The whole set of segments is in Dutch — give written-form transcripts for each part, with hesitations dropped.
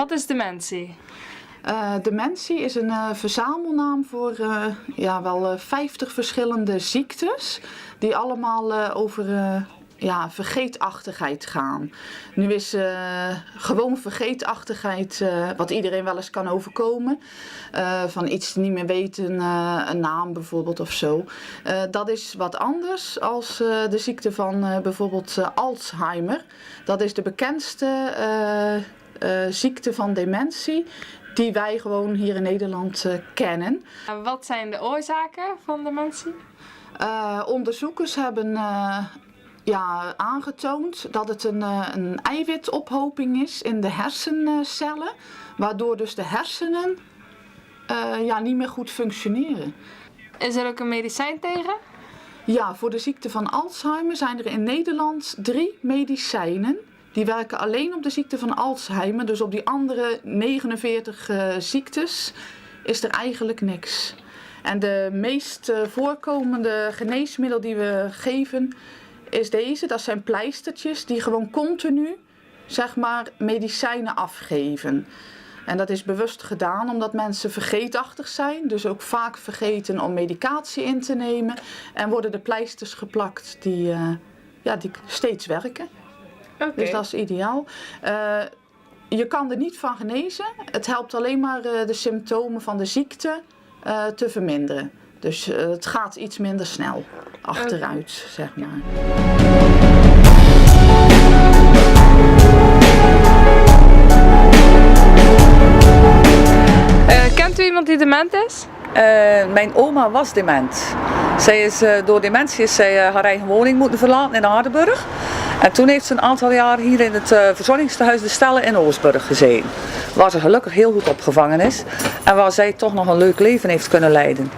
Wat is dementie? Dementie is een verzamelnaam voor wel 50 verschillende ziektes die allemaal over vergeetachtigheid gaan. Nu is gewoon vergeetachtigheid wat iedereen wel eens kan overkomen. Van iets niet meer weten, een naam bijvoorbeeld of zo. Dat is wat anders als de ziekte van bijvoorbeeld Alzheimer. Dat is de bekendste ziekte van dementie die wij gewoon hier in Nederland kennen. Wat zijn de oorzaken van dementie? Onderzoekers hebben aangetoond dat het een eiwitophoping is in de hersencellen, waardoor dus de hersenen niet meer goed functioneren. Is er ook een medicijn tegen? Ja, voor de ziekte van Alzheimer zijn er in Nederland 3 medicijnen. Die werken alleen op de ziekte van Alzheimer, dus op die andere 49 ziektes is er eigenlijk niks. En de meest voorkomende geneesmiddel die we geven is deze. Dat zijn pleistertjes die gewoon continu medicijnen afgeven. En dat is bewust gedaan omdat mensen vergeetachtig zijn, dus ook vaak vergeten om medicatie in te nemen. En worden de pleisters geplakt die steeds werken. Okay. Dus dat is ideaal. Je kan er niet van genezen. Het helpt alleen maar de symptomen van de ziekte te verminderen. Dus het gaat iets minder snel achteruit, zeg maar. Kent u iemand die dement is? Mijn oma was dement. Zij is, door dementie is zij haar eigen woning moeten verlaten in Aardenburg. En toen heeft ze een aantal jaar hier in het verzorgingstehuis De Stelle in Oostburg gezeten. Waar ze gelukkig heel goed opgevangen is. En waar zij toch nog een leuk leven heeft kunnen leiden.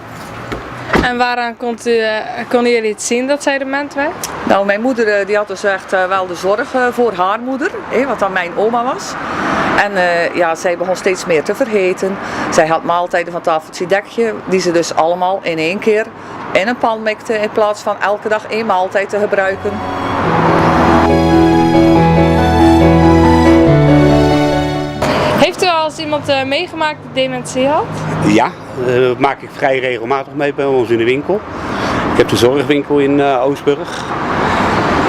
En waaraan konden jullie het zien dat zij dement werd? Nou, mijn moeder die had dus echt wel de zorg voor haar moeder, wat dan mijn oma was. En zij begon steeds meer te vergeten. Zij had maaltijden van tafeltje dekje, die ze dus allemaal in één keer in een pan mikte in plaats van elke dag 1 maaltijd te gebruiken. Heeft u al eens iemand meegemaakt die dementie had? Ja, dat maak ik vrij regelmatig mee bij ons in de winkel. Ik heb de zorgwinkel in Oostburg.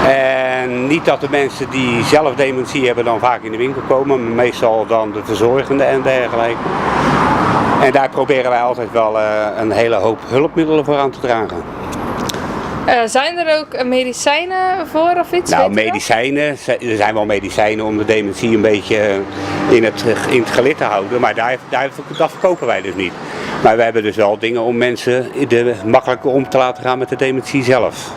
En niet dat de mensen die zelf dementie hebben dan vaak in de winkel komen, maar meestal dan de verzorgenden en dergelijke. En daar proberen wij altijd wel een hele hoop hulpmiddelen voor aan te dragen. Zijn er ook medicijnen voor of iets? Nou, medicijnen, er zijn wel medicijnen om de dementie een beetje in het gelid te houden, maar dat verkopen wij dus niet. Maar we hebben dus wel dingen om mensen makkelijker om te laten gaan met de dementie zelf.